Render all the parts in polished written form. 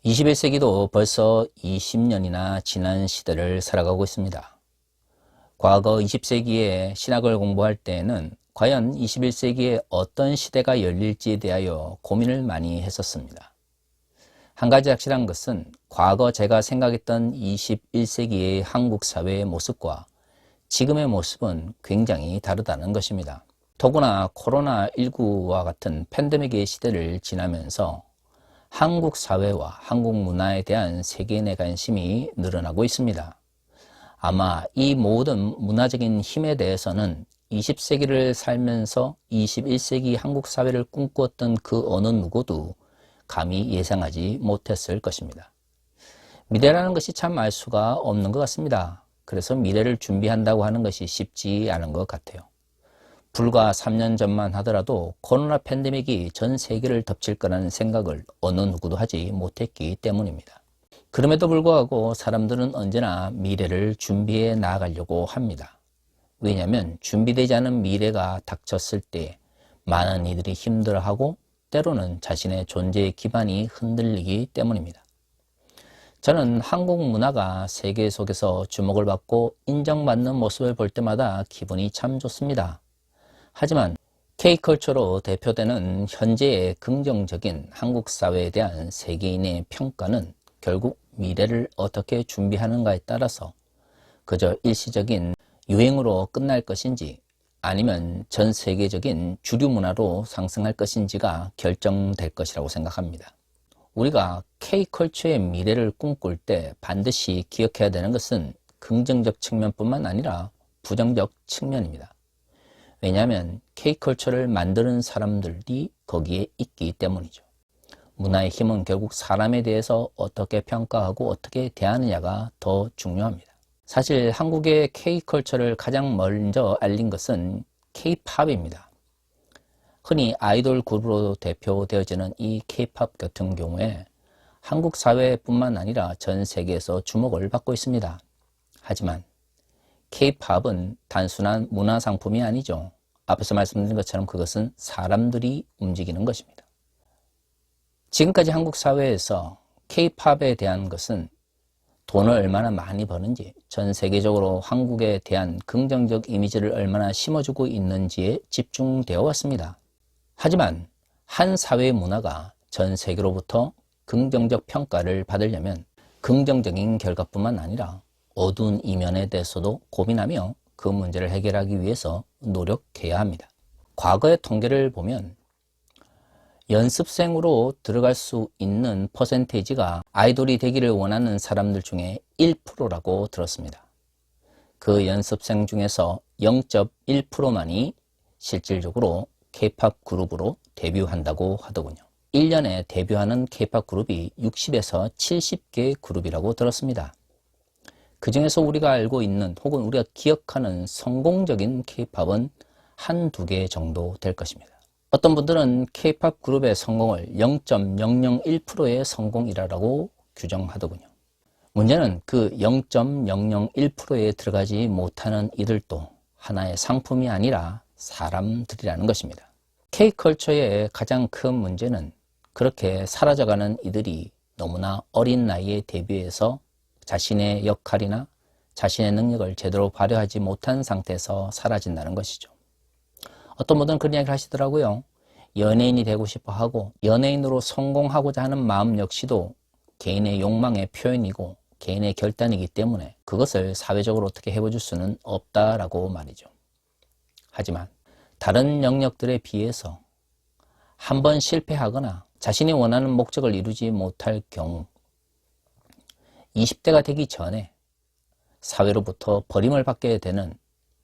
21세기도 벌써 20년이나 지난 시대를 살아가고 있습니다. 과거 20세기에 신학을 공부할 때에는 과연 21세기에 어떤 시대가 열릴지에 대하여 고민을 많이 했었습니다. 한 가지 확실한 것은 과거 제가 생각했던 21세기의 한국 사회의 모습과 지금의 모습은 굉장히 다르다는 것입니다. 더구나 코로나19와 같은 팬데믹의 시대를 지나면서 한국 사회와 한국 문화에 대한 세계인의 관심이 늘어나고 있습니다. 아마 이 모든 문화적인 힘에 대해서는 20세기를 살면서 21세기 한국 사회를 꿈꾸었던 그 어느 누구도 감히 예상하지 못했을 것입니다. 미래라는 것이 참 알 수가 없는 것 같습니다. 그래서 미래를 준비한다고 하는 것이 쉽지 않은 것 같아요. 불과 3년 전만 하더라도 코로나 팬데믹이 전 세계를 덮칠 거라는 생각을 어느 누구도 하지 못했기 때문입니다. 그럼에도 불구하고 사람들은 언제나 미래를 준비해 나아가려고 합니다. 왜냐하면 준비되지 않은 미래가 닥쳤을 때 많은 이들이 힘들어하고 때로는 자신의 존재의 기반이 흔들리기 때문입니다. 저는 한국 문화가 세계 속에서 주목을 받고 인정받는 모습을 볼 때마다 기분이 참 좋습니다. 하지만 K컬처로 대표되는 현재의 긍정적인 한국 사회에 대한 세계인의 평가는 결국 미래를 어떻게 준비하는가에 따라서 그저 일시적인 유행으로 끝날 것인지 아니면 전 세계적인 주류 문화로 상승할 것인지가 결정될 것이라고 생각합니다. 우리가 K컬처의 미래를 꿈꿀 때 반드시 기억해야 되는 것은 긍정적 측면뿐만 아니라 부정적 측면입니다. 왜냐하면 K컬처를 만드는 사람들이 거기에 있기 때문이죠. 문화의 힘은 결국 사람에 대해서 어떻게 평가하고 어떻게 대하느냐가 더 중요합니다. 사실 한국의 K컬처를 가장 먼저 알린 것은 K-팝입니다. 흔히 아이돌 그룹으로 대표되어지는 이 K-팝 같은 경우에 한국 사회뿐만 아니라 전 세계에서 주목을 받고 있습니다. 하지만 K-팝은 단순한 문화 상품이 아니죠. 앞에서 말씀드린 것처럼 그것은 사람들이 움직이는 것입니다. 지금까지 한국 사회에서 K-팝에 대한 것은 돈을 얼마나 많이 버는지, 전 세계적으로 한국에 대한 긍정적 이미지를 얼마나 심어주고 있는지에 집중되어 왔습니다. 하지만 한 사회의 문화가 전 세계로부터 긍정적 평가를 받으려면 긍정적인 결과뿐만 아니라 어두운 이면에 대해서도 고민하며 그 문제를 해결하기 위해서 노력해야 합니다. 과거의 통계를 보면 연습생으로 들어갈 수 있는 퍼센테이지가 아이돌이 되기를 원하는 사람들 중에 1%라고 들었습니다. 그 연습생 중에서 0.1%만이 실질적으로 K-팝 그룹으로 데뷔한다고 하더군요. 1년에 데뷔하는 K-팝 그룹이 60에서 70개 그룹이라고 들었습니다. 그 중에서 우리가 알고 있는 혹은 우리가 기억하는 성공적인 K-팝은 한두 개 정도 될 것입니다. 어떤 분들은 K-팝 그룹의 성공을 0.001%의 성공이라고 규정하더군요. 문제는 그 0.001%에 들어가지 못하는 이들도 하나의 상품이 아니라 사람들이라는 것입니다. K컬처의 가장 큰 문제는 그렇게 사라져가는 이들이 너무나 어린 나이에 데뷔해서 자신의 역할이나 자신의 능력을 제대로 발휘하지 못한 상태에서 사라진다는 것이죠. 어떤 분들은 그런 이야기를 하시더라고요. 연예인이 되고 싶어 하고 연예인으로 성공하고자 하는 마음 역시도 개인의 욕망의 표현이고 개인의 결단이기 때문에 그것을 사회적으로 어떻게 해볼 수는 없다라고 말이죠. 하지만 다른 영역들에 비해서 한번 실패하거나 자신이 원하는 목적을 이루지 못할 경우 20대가 되기 전에 사회로부터 버림을 받게 되는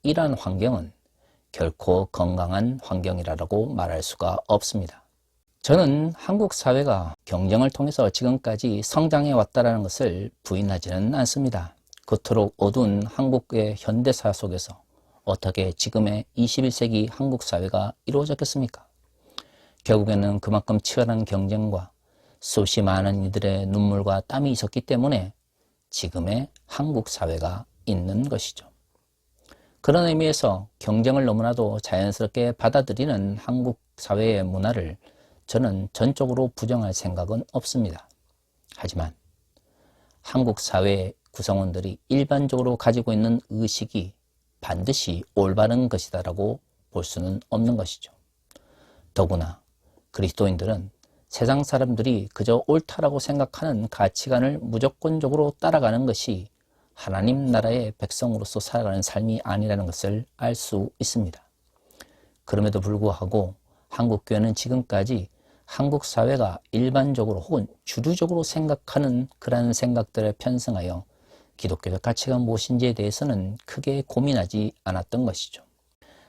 이러한 환경은 결코 건강한 환경이라고 말할 수가 없습니다. 저는 한국 사회가 경쟁을 통해서 지금까지 성장해 왔다는 것을 부인하지는 않습니다. 그토록 어두운 한국의 현대사 속에서 어떻게 지금의 21세기 한국 사회가 이루어졌겠습니까? 결국에는 그만큼 치열한 경쟁과 수없이 많은 이들의 눈물과 땀이 있었기 때문에 지금의 한국 사회가 있는 것이죠. 그런 의미에서 경쟁을 너무나도 자연스럽게 받아들이는 한국 사회의 문화를 저는 전적으로 부정할 생각은 없습니다. 하지만 한국 사회 구성원들이 일반적으로 가지고 있는 의식이 반드시 올바른 것이다라고 볼 수는 없는 것이죠. 더구나 그리스도인들은 세상 사람들이 그저 옳다라고 생각하는 가치관을 무조건적으로 따라가는 것이 하나님 나라의 백성으로서 살아가는 삶이 아니라는 것을 알 수 있습니다. 그럼에도 불구하고 한국교회는 지금까지 한국 사회가 일반적으로 혹은 주류적으로 생각하는 그러한 생각들에 편승하여 기독교적 가치가 무엇인지에 대해서는 크게 고민하지 않았던 것이죠.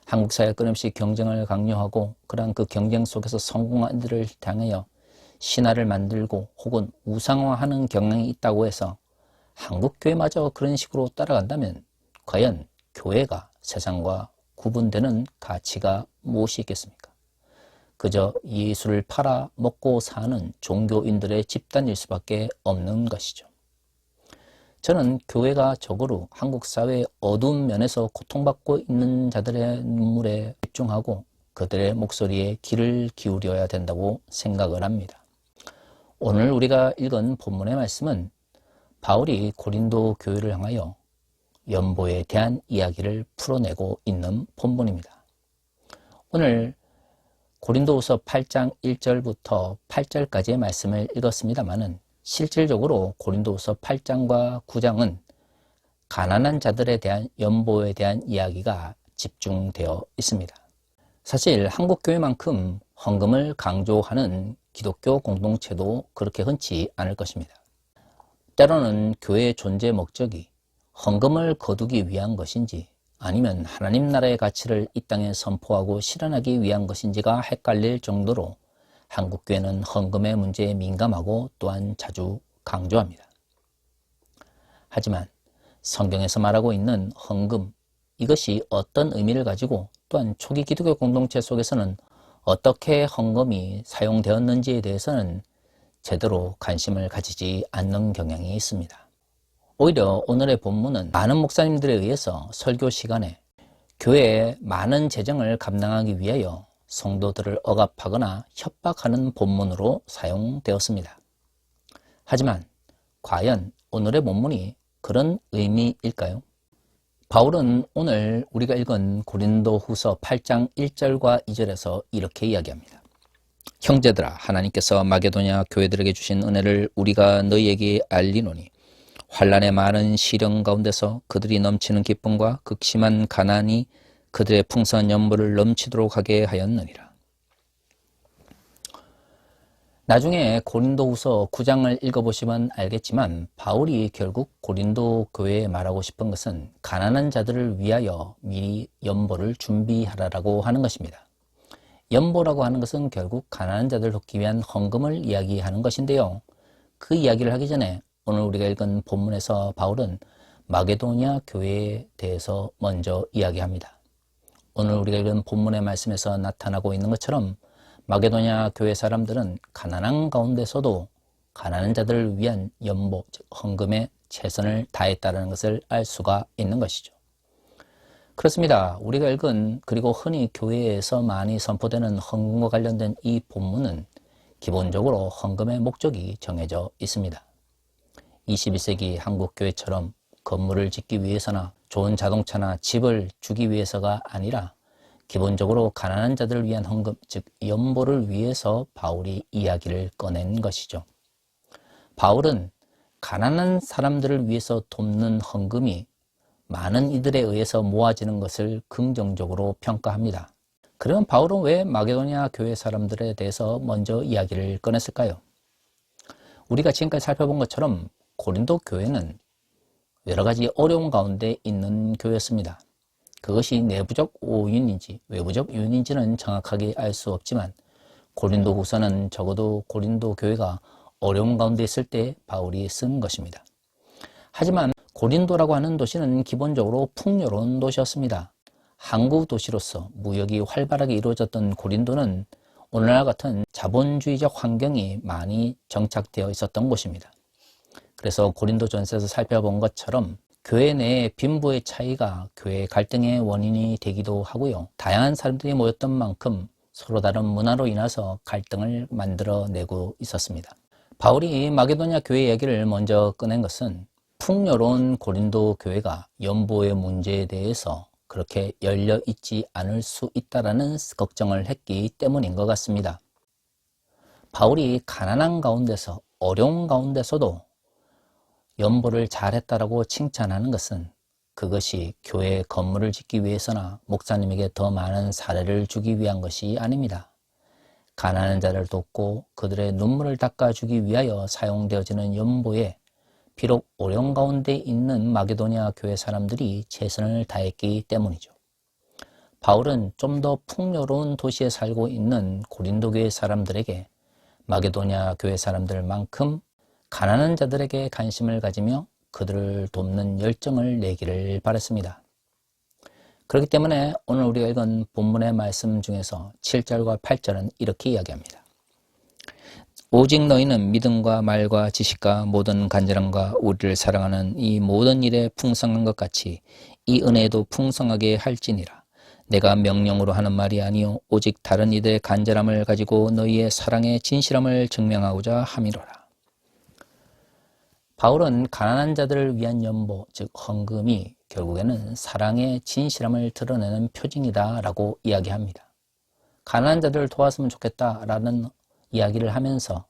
한국 사회가 끊임없이 경쟁을 강요하고 그러한 그 경쟁 속에서 성공한 이들을 향하여 신화를 만들고 혹은 우상화하는 경향이 있다고 해서 한국교회마저 그런 식으로 따라간다면 과연 교회가 세상과 구분되는 가치가 무엇이 있겠습니까? 그저 예수를 팔아 먹고 사는 종교인들의 집단일 수밖에 없는 것이죠. 저는 교회가 적어도 한국 사회의 어두운 면에서 고통받고 있는 자들의 눈물에 집중하고 그들의 목소리에 귀를 기울여야 된다고 생각을 합니다. 오늘 우리가 읽은 본문의 말씀은 바울이 고린도 교회를 향하여 연보에 대한 이야기를 풀어내고 있는 본문입니다. 오늘 고린도후서 8장 1절부터 8절까지의 말씀을 읽었습니다마는 실질적으로 고린도후서 8장과 9장은 가난한 자들에 대한 연보에 대한 이야기가 집중되어 있습니다. 사실 한국교회만큼 헌금을 강조하는 기독교 공동체도 그렇게 흔치 않을 것입니다. 때로는 교회의 존재 목적이 헌금을 거두기 위한 것인지 아니면 하나님 나라의 가치를 이 땅에 선포하고 실현하기 위한 것인지가 헷갈릴 정도로 한국교회는 헌금의 문제에 민감하고 또한 자주 강조합니다. 하지만 성경에서 말하고 있는 헌금, 이것이 어떤 의미를 가지고 또한 초기 기독교 공동체 속에서는 어떻게 헌금이 사용되었는지에 대해서는 제대로 관심을 가지지 않는 경향이 있습니다. 오히려 오늘의 본문은 많은 목사님들에 의해서 설교 시간에 교회의 많은 재정을 감당하기 위하여 성도들을 억압하거나 협박하는 본문으로 사용되었습니다. 하지만 과연 오늘의 본문이 그런 의미일까요? 바울은 오늘 우리가 읽은 고린도후서 8장 1절과 2절에서 이렇게 이야기합니다. 형제들아, 하나님께서 마게도냐 교회들에게 주신 은혜를 우리가 너희에게 알리노니 환난의 많은 시련 가운데서 그들이 넘치는 기쁨과 극심한 가난이 그들의 풍성한 연보를 넘치도록 하게 하였느니라. 나중에 고린도후서 9장을 읽어보시면 알겠지만 바울이 결국 고린도 교회에 말하고 싶은 것은 가난한 자들을 위하여 미리 연보를 준비하라라고 하는 것입니다. 연보라고 하는 것은 결국 가난한 자들을 돕기 위한 헌금을 이야기하는 것인데요. 그 이야기를 하기 전에 오늘 우리가 읽은 본문에서 바울은 마게도냐 교회에 대해서 먼저 이야기합니다. 오늘 우리가 읽은 본문의 말씀에서 나타나고 있는 것처럼 마게도냐 교회 사람들은 가난한 가운데서도 가난한 자들을 위한 연보, 즉 헌금에 최선을 다했다는 것을 알 수가 있는 것이죠. 그렇습니다. 우리가 읽은 그리고 흔히 교회에서 많이 선포되는 헌금과 관련된 이 본문은 기본적으로 헌금의 목적이 정해져 있습니다. 21세기 한국교회처럼 건물을 짓기 위해서나 좋은 자동차나 집을 주기 위해서가 아니라 기본적으로 가난한 자들을 위한 헌금, 즉 연보를 위해서 바울이 이야기를 꺼낸 것이죠. 바울은 가난한 사람들을 위해서 돕는 헌금이 많은 이들에 의해서 모아지는 것을 긍정적으로 평가합니다. 그러면 바울은 왜 마게도냐 교회 사람들에 대해서 먼저 이야기를 꺼냈을까요? 우리가 지금까지 살펴본 것처럼 고린도 교회는 여러 가지 어려운 가운데 있는 교회였습니다. 그것이 내부적 요인인지 외부적 요인인지는 정확하게 알 수 없지만 고린도 후서는 적어도 고린도 교회가 어려운 가운데 있을 때 바울이 쓴 것입니다. 하지만 고린도라고 하는 도시는 기본적으로 풍요로운 도시였습니다. 항구 도시로서 무역이 활발하게 이루어졌던 고린도는 오늘날 같은 자본주의적 환경이 많이 정착되어 있었던 곳입니다. 그래서 고린도 전서에서 살펴본 것처럼 교회 내의 빈부의 차이가 교회 갈등의 원인이 되기도 하고요. 다양한 사람들이 모였던 만큼 서로 다른 문화로 인해서 갈등을 만들어내고 있었습니다. 바울이 마게도냐 교회 이야기를 먼저 꺼낸 것은 풍요로운 고린도 교회가 연보의 문제에 대해서 그렇게 열려 있지 않을 수 있다라는 걱정을 했기 때문인 것 같습니다. 바울이 가난한 가운데서 어려운 가운데서도 연보를 잘했다라고 칭찬하는 것은 그것이 교회 건물을 짓기 위해서나 목사님에게 더 많은 사례를 주기 위한 것이 아닙니다. 가난한 자를 돕고 그들의 눈물을 닦아주기 위하여 사용되어지는 연보에 비록 어려운 가운데 있는 마게도냐 교회 사람들이 최선을 다했기 때문이죠. 바울은 좀 더 풍요로운 도시에 살고 있는 고린도 교회 사람들에게 마게도냐 교회 사람들만큼 가난한 자들에게 관심을 가지며 그들을 돕는 열정을 내기를 바랐습니다. 그렇기 때문에 오늘 우리가 읽은 본문의 말씀 중에서 7절과 8절은 이렇게 이야기합니다. 오직 너희는 믿음과 말과 지식과 모든 간절함과 우리를 사랑하는 이 모든 일에 풍성한 것 같이 이 은혜도 풍성하게 할지니라. 내가 명령으로 하는 말이 아니요 오직 다른 이들의 간절함을 가지고 너희의 사랑의 진실함을 증명하고자 함이로라. 바울은 가난한 자들을 위한 연보, 즉 헌금이 결국에는 사랑의 진실함을 드러내는 표징이다 라고 이야기합니다. 가난한 자들을 도왔으면 좋겠다라는 이야기를 하면서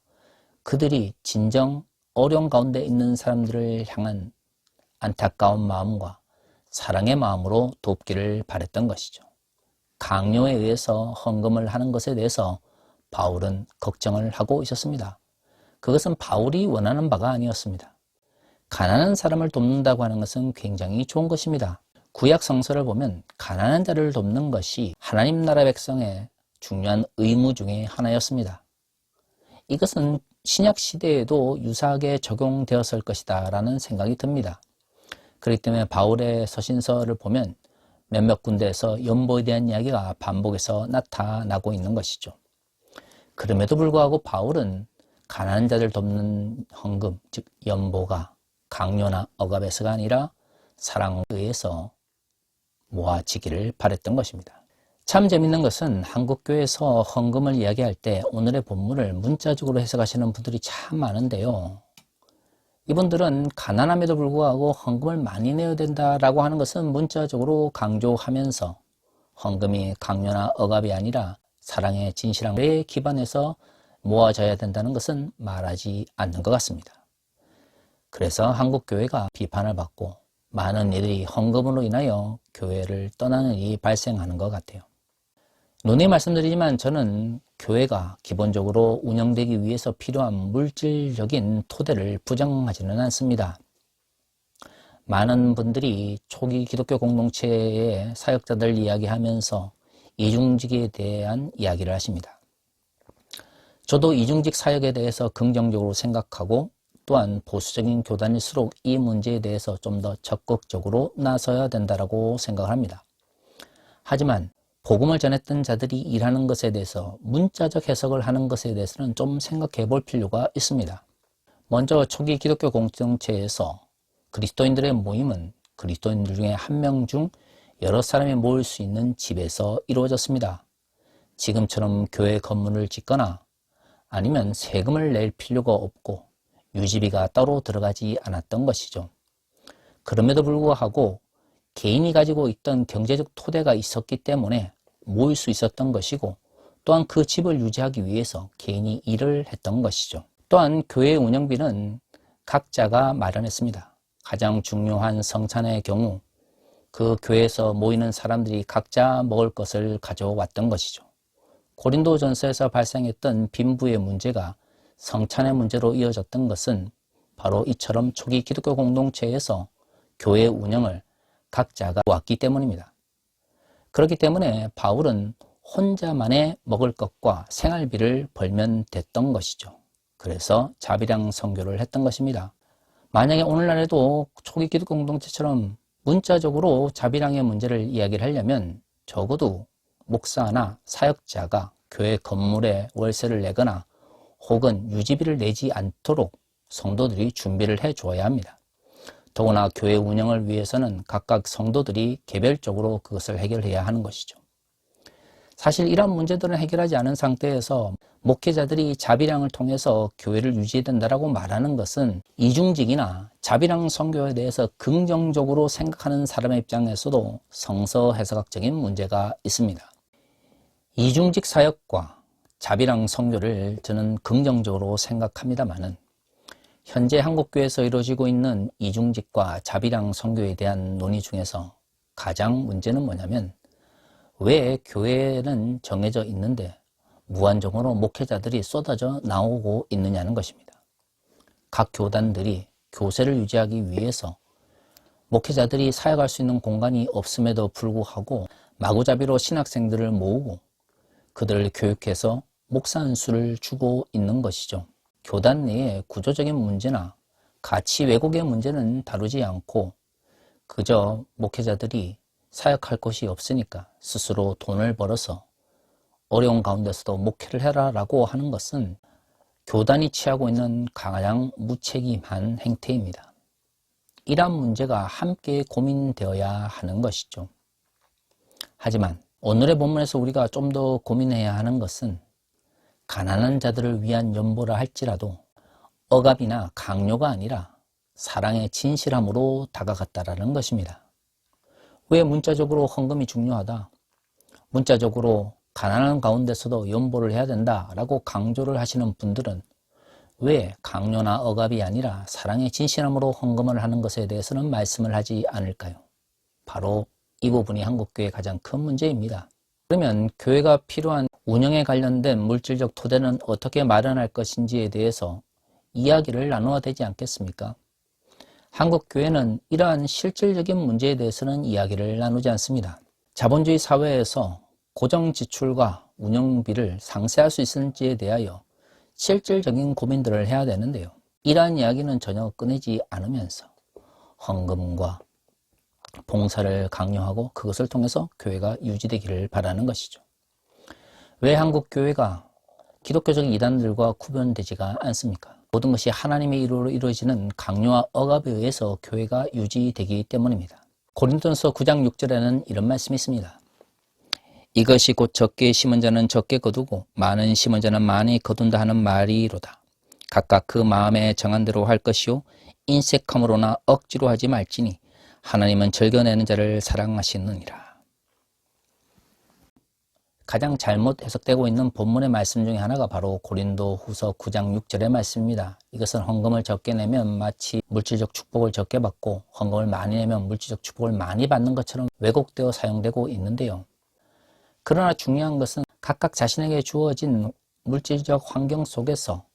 그들이 진정 어려운 가운데 있는 사람들을 향한 안타까운 마음과 사랑의 마음으로 돕기를 바랬던 것이죠. 강요에 의해서 헌금을 하는 것에 대해서 바울은 걱정을 하고 있었습니다. 그것은 바울이 원하는 바가 아니었습니다. 가난한 사람을 돕는다고 하는 것은 굉장히 좋은 것입니다. 구약 성서를 보면 가난한 자를 돕는 것이 하나님 나라 백성의 중요한 의무 중에 하나였습니다. 이것은 신약 시대에도 유사하게 적용되었을 것이다 라는 생각이 듭니다. 그렇기 때문에 바울의 서신서를 보면 몇몇 군데에서 연보에 대한 이야기가 반복해서 나타나고 있는 것이죠. 그럼에도 불구하고 바울은 가난한 자를 돕는 헌금, 즉 연보가 강요나 억압에서가 아니라 사랑에 의해서 모아지기를 바랬던 것입니다. 참 재밌는 것은 한국교회에서 헌금을 이야기할 때 오늘의 본문을 문자적으로 해석하시는 분들이 참 많은데요. 이분들은 가난함에도 불구하고 헌금을 많이 내야 된다라고 하는 것은 문자적으로 강조하면서 헌금이 강요나 억압이 아니라 사랑의 진실함에 기반해서 모아져야 된다는 것은 말하지 않는 것 같습니다. 그래서 한국교회가 비판을 받고 많은 이들이 헌금으로 인하여 교회를 떠나는 일이 발생하는 것 같아요. 누누이 말씀드리지만 저는 교회가 기본적으로 운영되기 위해서 필요한 물질적인 토대를 부정하지는 않습니다. 많은 분들이 초기 기독교 공동체의 사역자들 이야기하면서 이중직에 대한 이야기를 하십니다. 저도 이중직 사역에 대해서 긍정적으로 생각하고 또한 보수적인 교단일수록 이 문제에 대해서 좀 더 적극적으로 나서야 된다고 생각합니다. 하지만 복음을 전했던 자들이 일하는 것에 대해서 문자적 해석을 하는 것에 대해서는 좀 생각해 볼 필요가 있습니다. 먼저 초기 기독교 공동체에서 그리스도인들의 모임은 그리스도인들 중에 한 명 중 여러 사람이 모일 수 있는 집에서 이루어졌습니다. 지금처럼 교회 건물을 짓거나 아니면 세금을 낼 필요가 없고 유지비가 따로 들어가지 않았던 것이죠. 그럼에도 불구하고 개인이 가지고 있던 경제적 토대가 있었기 때문에 모일 수 있었던 것이고 또한 그 집을 유지하기 위해서 개인이 일을 했던 것이죠. 또한 교회 운영비는 각자가 마련했습니다. 가장 중요한 성찬의 경우 그 교회에서 모이는 사람들이 각자 먹을 것을 가져왔던 것이죠. 고린도전서에서 발생했던 빈부의 문제가 성찬의 문제로 이어졌던 것은 바로 이처럼 초기 기독교 공동체에서 교회 운영을 각자가 왔기 때문입니다. 그렇기 때문에 바울은 혼자만의 먹을 것과 생활비를 벌면 됐던 것이죠. 그래서 자비랑 선교를 했던 것입니다. 만약에 오늘날에도 초기 기독교 공동체처럼 문자적으로 자비랑의 문제를 이야기를 하려면 적어도 목사나 사역자가 교회 건물에 월세를 내거나 혹은 유지비를 내지 않도록 성도들이 준비를 해줘야 합니다. 더구나 교회 운영을 위해서는 각각 성도들이 개별적으로 그것을 해결해야 하는 것이죠. 사실 이러한 문제들은 해결하지 않은 상태에서 목회자들이 자비량을 통해서 교회를 유지해야 된다고 말하는 것은 이중직이나 자비량 선교에 대해서 긍정적으로 생각하는 사람의 입장에서도 성서 해석학적인 문제가 있습니다. 이중직 사역과 자비량 선교를 저는 긍정적으로 생각합니다마는 현재 한국교회에서 이루어지고 있는 이중직과 자비량 선교에 대한 논의 중에서 가장 문제는 뭐냐면 왜 교회는 정해져 있는데 무한정으로 목회자들이 쏟아져 나오고 있느냐는 것입니다. 각 교단들이 교세를 유지하기 위해서 목회자들이 사역할 수 있는 공간이 없음에도 불구하고 마구잡이로 신학생들을 모으고 그들을 교육해서 목사 안수를 주고 있는 것이죠. 교단 내의 구조적인 문제나 가치 왜곡의 문제는 다루지 않고 그저 목회자들이 사역할 곳이 없으니까 스스로 돈을 벌어서 어려운 가운데서도 목회를 해라 라고 하는 것은 교단이 취하고 있는 가장 무책임한 행태입니다. 이러한 문제가 함께 고민되어야 하는 것이죠. 하지만 오늘의 본문에서 우리가 좀 더 고민해야 하는 것은 가난한 자들을 위한 연보라 할지라도 억압이나 강요가 아니라 사랑의 진실함으로 다가갔다라는 것입니다. 왜 문자적으로 헌금이 중요하다, 문자적으로 가난한 가운데서도 연보를 해야 된다라고 강조를 하시는 분들은 왜 강요나 억압이 아니라 사랑의 진실함으로 헌금을 하는 것에 대해서는 말씀을 하지 않을까요? 바로 이 부분이 한국교회의 가장 큰 문제입니다. 그러면 교회가 필요한 운영에 관련된 물질적 토대는 어떻게 마련할 것인지에 대해서 이야기를 나누어야 되지 않겠습니까? 한국교회는 이러한 실질적인 문제에 대해서는 이야기를 나누지 않습니다. 자본주의 사회에서 고정 지출과 운영비를 상쇄할 수 있을지에 대하여 실질적인 고민들을 해야 되는데요. 이러한 이야기는 전혀 꺼내지 않으면서 헌금과 봉사를 강요하고 그것을 통해서 교회가 유지되기를 바라는 것이죠. 왜 한국교회가 기독교적 이단들과 구분되지가 않습니까? 모든 것이 하나님의 이루로 이루어지는 강요와 억압에 의해서 교회가 유지되기 때문입니다. 고린도전서 9장 6절에는 이런 말씀이 있습니다. 이것이 곧 적게 심은 자는 적게 거두고 많은 심은 자는 많이 거둔다 하는 말이로다. 각각 그 마음에 정한 대로 할 것이요 인색함으로나 억지로 하지 말지니 하나님은 즐겨내는 자를 사랑하시느니라. 가장 잘못 해석되고 있는 본문의 말씀 중에 하나가 바로 고린도 후서 9장 6절의 말씀입니다. 이것은 헌금을 적게 내면 마치 물질적 축복을 적게 받고 헌금을 많이 내면 물질적 축복을 많이 받는 것처럼 왜곡되어 사용되고 있는데요. 그러나 중요한 것은 각각 자신에게 주어진 물질적 환경 속에서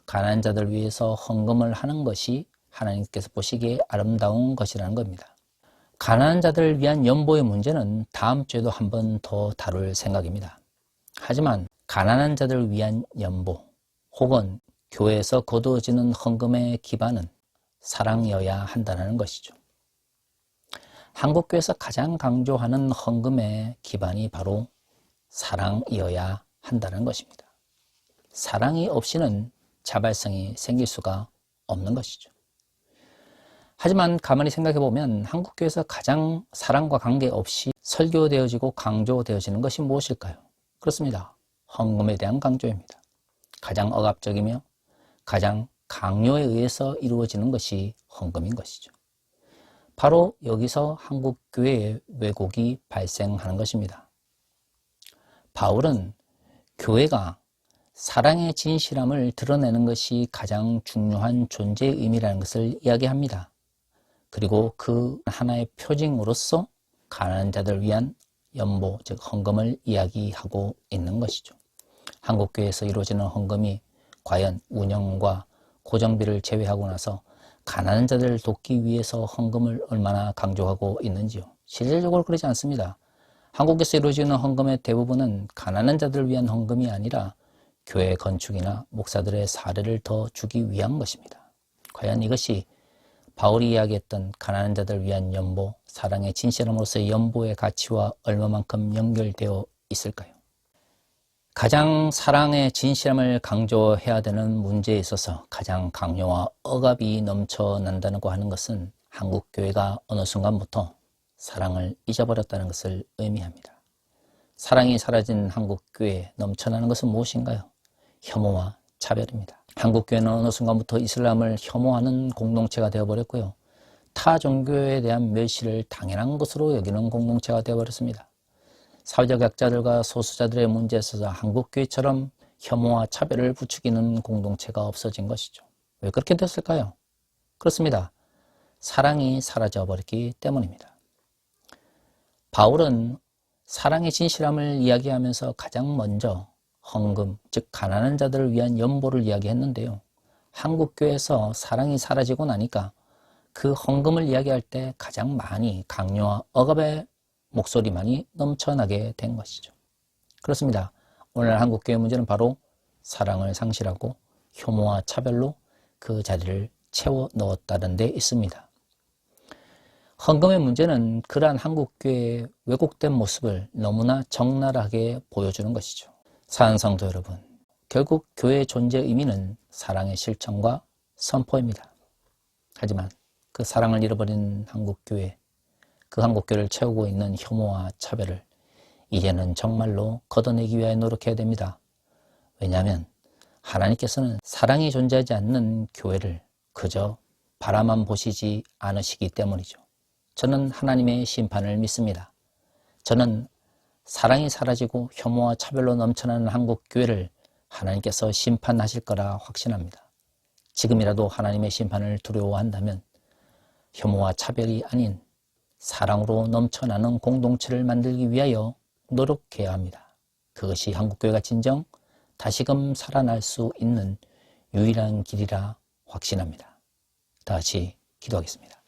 가난한 자들 위해서 헌금을 하는 것이 하나님께서 보시기에 아름다운 것이라는 겁니다. 가난한 자들을 위한 연보의 문제는 다음 주에도 한 번 더 다룰 생각입니다. 하지만 가난한 자들을 위한 연보 혹은 교회에서 거두어지는 헌금의 기반은 사랑이어야 한다는 것이죠. 한국교회에서 가장 강조하는 헌금의 기반이 바로 사랑이어야 한다는 것입니다. 사랑이 없이는 자발성이 생길 수가 없는 것이죠. 하지만 가만히 생각해보면 한국교회에서 가장 사랑과 관계없이 설교되어지고 강조되어지는 것이 무엇일까요? 그렇습니다. 헌금에 대한 강조입니다. 가장 억압적이며 가장 강요에 의해서 이루어지는 것이 헌금인 것이죠. 바로 여기서 한국교회의 왜곡이 발생하는 것입니다. 바울은 교회가 사랑의 진실함을 드러내는 것이 가장 중요한 존재의 의미라는 것을 이야기합니다. 그리고 그 하나의 표징으로서 가난한 자들을 위한 연보, 즉 헌금을 이야기하고 있는 것이죠. 한국교회에서 이루어지는 헌금이 과연 운영과 고정비를 제외하고 나서 가난한 자들을 돕기 위해서 헌금을 얼마나 강조하고 있는지요. 실질적으로 그러지 않습니다. 한국에서 이루어지는 헌금의 대부분은 가난한 자들을 위한 헌금이 아니라 교회 건축이나 목사들의 사례를 더 주기 위한 것입니다. 과연 이것이 바울이 이야기했던 가난한 자들을 위한 연보, 사랑의 진실함으로서의 연보의 가치와 얼마만큼 연결되어 있을까요? 가장 사랑의 진실함을 강조해야 되는 문제에 있어서 가장 강요와 억압이 넘쳐난다고 하는 것은 한국교회가 어느 순간부터 사랑을 잊어버렸다는 것을 의미합니다. 사랑이 사라진 한국교회에 넘쳐나는 것은 무엇인가요? 혐오와 차별입니다. 한국교회는 어느 순간부터 이슬람을 혐오하는 공동체가 되어버렸고요. 타 종교에 대한 멸시를 당연한 것으로 여기는 공동체가 되어버렸습니다. 사회적 약자들과 소수자들의 문제에 있어서 한국교회처럼 혐오와 차별을 부추기는 공동체가 없어진 것이죠. 왜 그렇게 됐을까요? 그렇습니다. 사랑이 사라져버렸기 때문입니다. 바울은 사랑의 진실함을 이야기하면서 가장 먼저 헌금, 즉 가난한 자들을 위한 연보를 이야기했는데요. 한국교회에서 사랑이 사라지고 나니까 그 헌금을 이야기할 때 가장 많이 강요와 억압의 목소리만이 넘쳐나게 된 것이죠. 그렇습니다. 오늘 한국교회 문제는 바로 사랑을 상실하고 혐오와 차별로 그 자리를 채워 넣었다는 데 있습니다. 헌금의 문제는 그러한 한국교회의 왜곡된 모습을 너무나 적나라하게 보여주는 것이죠. 사랑하는 성도 여러분, 결국 교회의 존재 의미는 사랑의 실천과 선포입니다. 하지만 그 사랑을 잃어버린 한국교회, 그 한국교회를 채우고 있는 혐오와 차별을 이제는 정말로 걷어내기 위해 노력해야 됩니다. 왜냐하면 하나님께서는 사랑이 존재하지 않는 교회를 그저 바라만 보시지 않으시기 때문이죠. 저는 하나님의 심판을 믿습니다. 저는 사랑이 사라지고 혐오와 차별로 넘쳐나는 한국교회를 하나님께서 심판하실 거라 확신합니다. 지금이라도 하나님의 심판을 두려워한다면 혐오와 차별이 아닌 사랑으로 넘쳐나는 공동체를 만들기 위하여 노력해야 합니다. 그것이 한국교회가 진정 다시금 살아날 수 있는 유일한 길이라 확신합니다. 다 같이 기도하겠습니다.